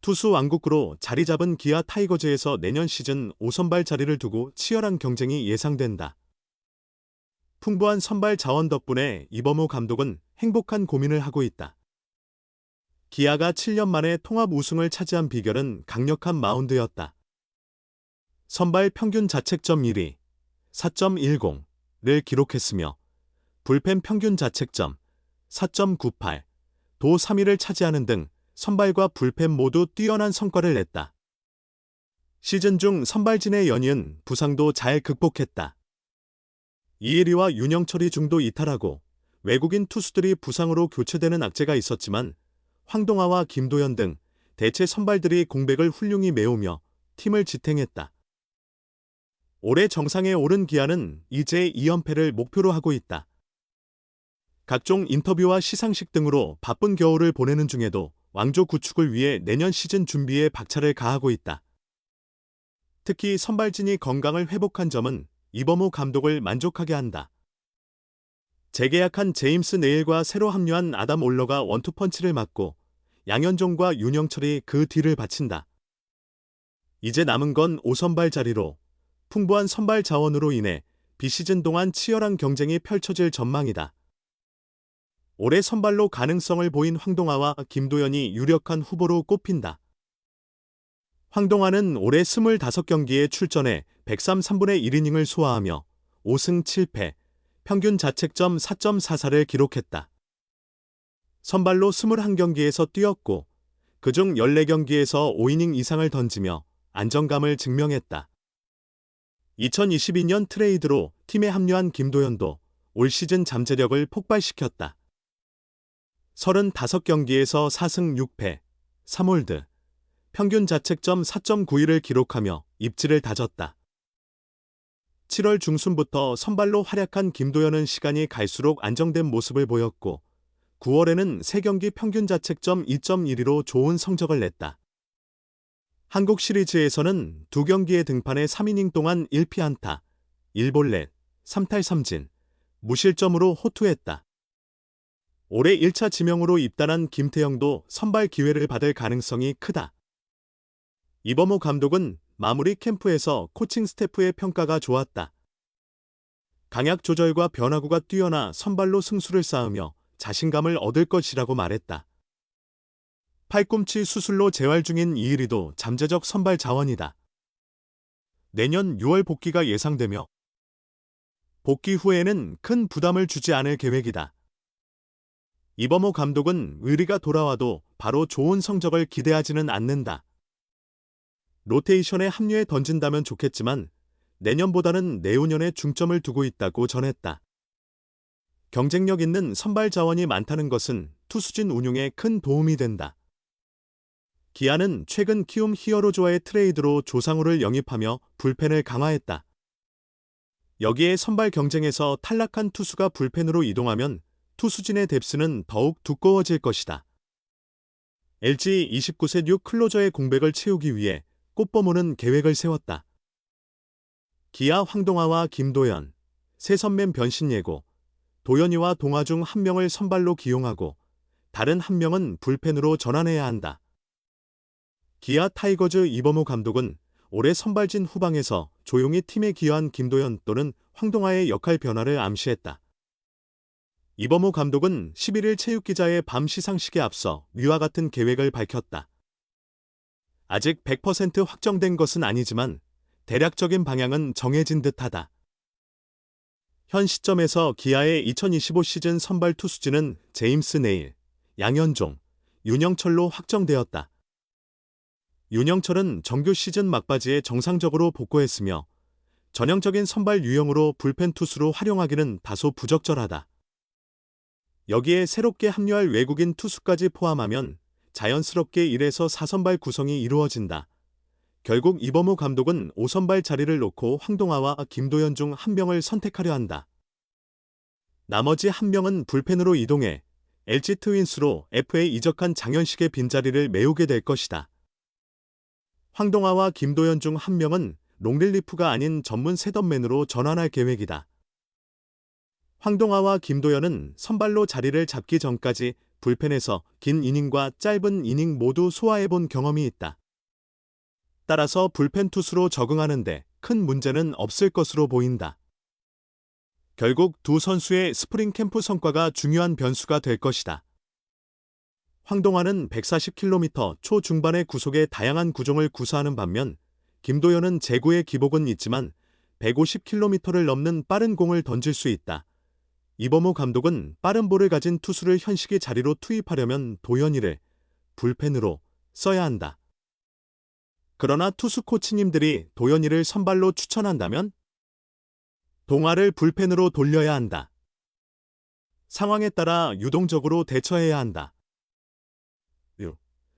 투수 왕국으로 자리 잡은 기아 타이거즈에서 내년 시즌 5선발 자리를 두고 치열한 경쟁이 예상된다. 풍부한 선발 자원 덕분에 이범호 감독은 행복한 고민을 하고 있다. 기아가 7년 만에 통합 우승을 차지한 비결은 강력한 마운드였다. 선발 평균 자책점 1위 4.10를 기록했으며 불펜 평균 자책점 4.98, 도 3위를 차지하는 등 선발과 불펜 모두 뛰어난 성과를 냈다. 시즌 중 선발진의 연이은 부상도 잘 극복했다. 이혜리와 윤영철이 중도 이탈하고 외국인 투수들이 부상으로 교체되는 악재가 있었지만 황동아와 김도현 등 대체 선발들이 공백을 훌륭히 메우며 팀을 지탱했다. 올해 정상에 오른 기아는 이제 2연패를 목표로 하고 있다. 각종 인터뷰와 시상식 등으로 바쁜 겨울을 보내는 중에도 왕조 구축을 위해 내년 시즌 준비에 박차를 가하고 있다. 특히 선발진이 건강을 회복한 점은 이범호 감독을 만족하게 한다. 재계약한 제임스 네일과 새로 합류한 아담 올러가 원투펀치를 맞고 양현종과 윤영철이 그 뒤를 바친다. 이제 남은 건 5선발 자리로 풍부한 선발 자원으로 인해 비시즌 동안 치열한 경쟁이 펼쳐질 전망이다. 올해 선발로 가능성을 보인 황동아와 김도현이 유력한 후보로 꼽힌다. 황동아는 올해 25경기에 출전해 103 3분의 1이닝을 소화하며 5승 7패, 평균 자책점 4.44를 기록했다. 선발로 21경기에서 뛰었고 그중 14경기에서 5이닝 이상을 던지며 안정감을 증명했다. 2022년 트레이드로 팀에 합류한 김도현도 올 시즌 잠재력을 폭발시켰다. 35경기에서 4승 6패, 3홀드, 평균 자책점 4.91을 기록하며 입지를 다졌다. 7월 중순부터 선발로 활약한 김도현은 시간이 갈수록 안정된 모습을 보였고 9월에는 3경기 평균 자책점 2.12로 좋은 성적을 냈다. 한국 시리즈에서는 2경기에 등판해 3이닝 동안 1피안타, 1볼넷, 3탈 3진, 무실점으로 호투했다. 올해 1차 지명으로 입단한 김태형도 선발 기회를 받을 가능성이 크다. 이범호 감독은 마무리 캠프에서 코칭 스태프의 평가가 좋았다. 강약 조절과 변화구가 뛰어나 선발로 승수를 쌓으며 자신감을 얻을 것이라고 말했다. 팔꿈치 수술로 재활 중인 이일이도 잠재적 선발 자원이다. 내년 6월 복귀가 예상되며 복귀 후에는 큰 부담을 주지 않을 계획이다. 이범호 감독은 의리가 돌아와도 바로 좋은 성적을 기대하지는 않는다. 로테이션에 합류해 던진다면 좋겠지만 내년보다는 내후년에 중점을 두고 있다고 전했다. 경쟁력 있는 선발 자원이 많다는 것은 투수진 운용에 큰 도움이 된다. 기아는 최근 키움 히어로즈와의 트레이드로 조상우를 영입하며 불펜을 강화했다. 여기에 선발 경쟁에서 탈락한 투수가 불펜으로 이동하면 투수진의 뎁스는 더욱 두꺼워질 것이다. LG 29세 뉴 클로저의 공백을 채우기 위해 꽃범우는 계획을 세웠다. 기아 황동아와 김도현, 새 선맨 변신 예고, 도현이와 동아 중 한 명을 선발로 기용하고 다른 한 명은 불펜으로 전환해야 한다. 기아 타이거즈 이범호 감독은 올해 선발진 후방에서 조용히 팀에 기여한 김도현 또는 황동아의 역할 변화를 암시했다. 이범호 감독은 11일 체육기자의 밤 시상식에 앞서 위와 같은 계획을 밝혔다. 아직 100% 확정된 것은 아니지만 대략적인 방향은 정해진 듯하다. 현 시점에서 기아의 2025 시즌 선발 투수진은 제임스 네일, 양현종, 윤영철로 확정되었다. 윤영철은 정규 시즌 막바지에 정상적으로 복구했으며 전형적인 선발 유형으로 불펜 투수로 활용하기는 다소 부적절하다. 여기에 새롭게 합류할 외국인 투수까지 포함하면 자연스럽게 1에서 4선발 구성이 이루어진다. 결국 이범호 감독은 5선발 자리를 놓고 황동아와 김도현 중 한 명을 선택하려 한다. 나머지 한 명은 불펜으로 이동해 LG 트윈스로 FA 이적한 장현식의 빈자리를 메우게 될 것이다. 황동아와 김도현 중 한 명은 롱릴리프가 아닌 전문 셋업맨으로 전환할 계획이다. 황동아와 김도현은 선발로 자리를 잡기 전까지 불펜에서 긴 이닝과 짧은 이닝 모두 소화해본 경험이 있다. 따라서 불펜 투수로 적응하는데 큰 문제는 없을 것으로 보인다. 결국 두 선수의 스프링 캠프 성과가 중요한 변수가 될 것이다. 황동환은 140km 초중반의 구속에 다양한 구종을 구사하는 반면 김도현은 제구의 기복은 있지만 150km를 넘는 빠른 공을 던질 수 있다. 이범호 감독은 빠른 볼을 가진 투수를 현식이 자리로 투입하려면 도현이를 불펜으로 써야 한다. 그러나 투수 코치님들이 도현이를 선발로 추천한다면 동아를 불펜으로 돌려야 한다. 상황에 따라 유동적으로 대처해야 한다.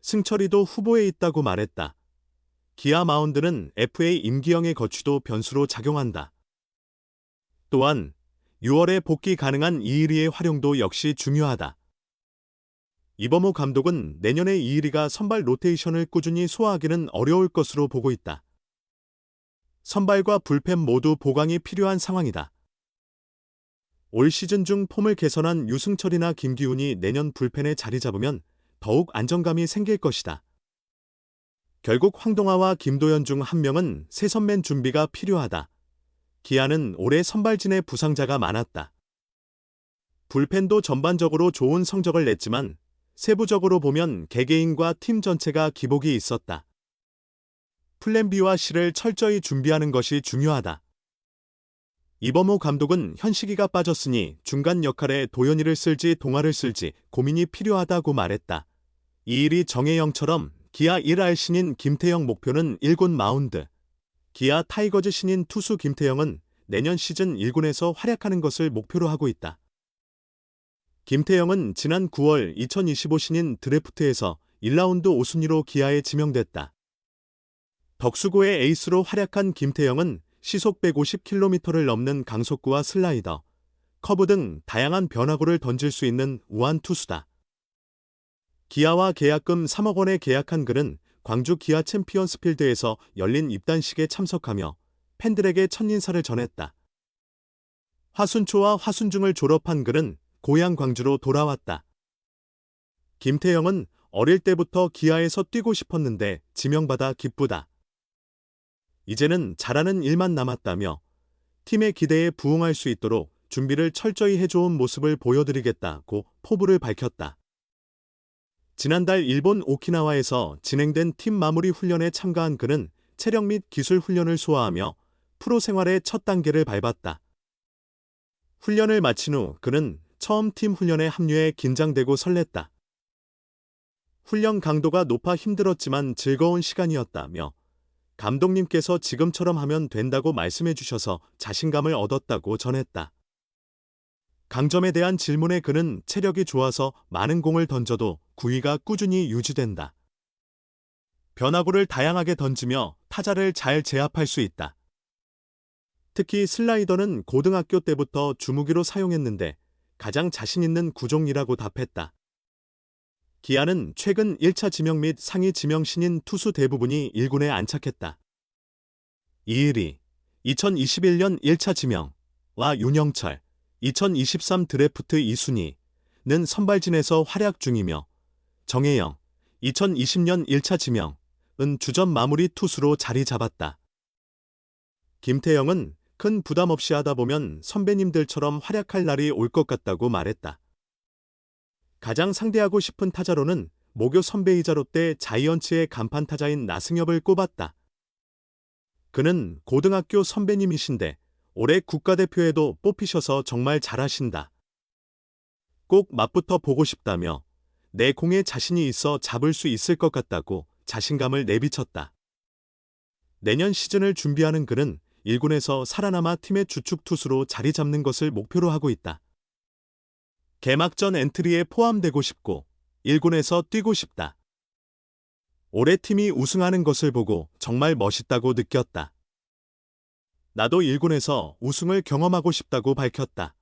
승철이도 후보에 있다고 말했다. 기아 마운드는 FA 임기영의 거취도 변수로 작용한다. 또한 6월에 복귀 가능한 이일이의 활용도 역시 중요하다. 이범호 감독은 내년에 이일이가 선발 로테이션을 꾸준히 소화하기는 어려울 것으로 보고 있다. 선발과 불펜 모두 보강이 필요한 상황이다. 올 시즌 중 폼을 개선한 유승철이나 김기훈이 내년 불펜에 자리 잡으면 더욱 안정감이 생길 것이다. 결국 황동아와 김도현 중 한 명은 새 선맨 준비가 필요하다. 기아는 올해 선발진의 부상자가 많았다. 불펜도 전반적으로 좋은 성적을 냈지만 세부적으로 보면 개개인과 팀 전체가 기복이 있었다. 플랜 B와 C를 철저히 준비하는 것이 중요하다. 이범호 감독은 현식이가 빠졌으니 중간 역할에 도현이를 쓸지 동아를 쓸지 고민이 필요하다고 말했다. 이일이 정혜영처럼 기아 1할 신인 김태형 목표는 1군 마운드. 기아 타이거즈 신인 투수 김태형은 내년 시즌 1군에서 활약하는 것을 목표로 하고 있다. 김태형은 지난 9월 2025 신인 드래프트에서 1라운드 5순위로 기아에 지명됐다. 덕수고의 에이스로 활약한 김태형은 시속 150km를 넘는 강속구와 슬라이더, 커브 등 다양한 변화구를 던질 수 있는 우한 투수다. 기아와 계약금 3억 원에 계약한 그는 광주 기아 챔피언스 필드에서 열린 입단식에 참석하며 팬들에게 첫인사를 전했다. 화순초와 화순중을 졸업한 그는 고향 광주로 돌아왔다. 김태형은 어릴 때부터 기아에서 뛰고 싶었는데 지명받아 기쁘다. 이제는 잘하는 일만 남았다며 팀의 기대에 부응할 수 있도록 준비를 철저히 해줘온 모습을 보여드리겠다고 포부를 밝혔다. 지난달 일본 오키나와에서 진행된 팀 마무리 훈련에 참가한 그는 체력 및 기술 훈련을 소화하며 프로 생활의 첫 단계를 밟았다. 훈련을 마친 후 그는 처음 팀 훈련에 합류해 긴장되고 설렜다. 훈련 강도가 높아 힘들었지만 즐거운 시간이었다며 감독님께서 지금처럼 하면 된다고 말씀해 주셔서 자신감을 얻었다고 전했다. 강점에 대한 질문에 그는 체력이 좋아서 많은 공을 던져도 구위가 꾸준히 유지된다. 변화구를 다양하게 던지며 타자를 잘 제압할 수 있다. 특히 슬라이더는 고등학교 때부터 주무기로 사용했는데 가장 자신 있는 구종이라고 답했다. 기아는 최근 1차 지명 및 상위 지명 신인 투수 대부분이 1군에 안착했다. 이일이 2021년 1차 지명와 윤영철 2023 드래프트 2순위는 선발진에서 활약 중이며 정혜영 2020년 1차 지명은 주전 마무리 투수로 자리 잡았다. 김태형은 큰 부담 없이 하다 보면 선배님들처럼 활약할 날이 올 것 같다고 말했다. 가장 상대하고 싶은 타자로는 모교 선배이자 롯데 자이언츠의 간판 타자인 나승엽을 꼽았다. 그는 고등학교 선배님이신데 올해 국가대표에도 뽑히셔서 정말 잘하신다. 꼭 맛부터 보고 싶다며 내 공에 자신이 있어 잡을 수 있을 것 같다고 자신감을 내비쳤다. 내년 시즌을 준비하는 그는 1군에서 살아남아 팀의 주축 투수로 자리 잡는 것을 목표로 하고 있다. 개막전 엔트리에 포함되고 싶고 1군에서 뛰고 싶다. 올해 팀이 우승하는 것을 보고 정말 멋있다고 느꼈다. 나도 1군에서 우승을 경험하고 싶다고 밝혔다.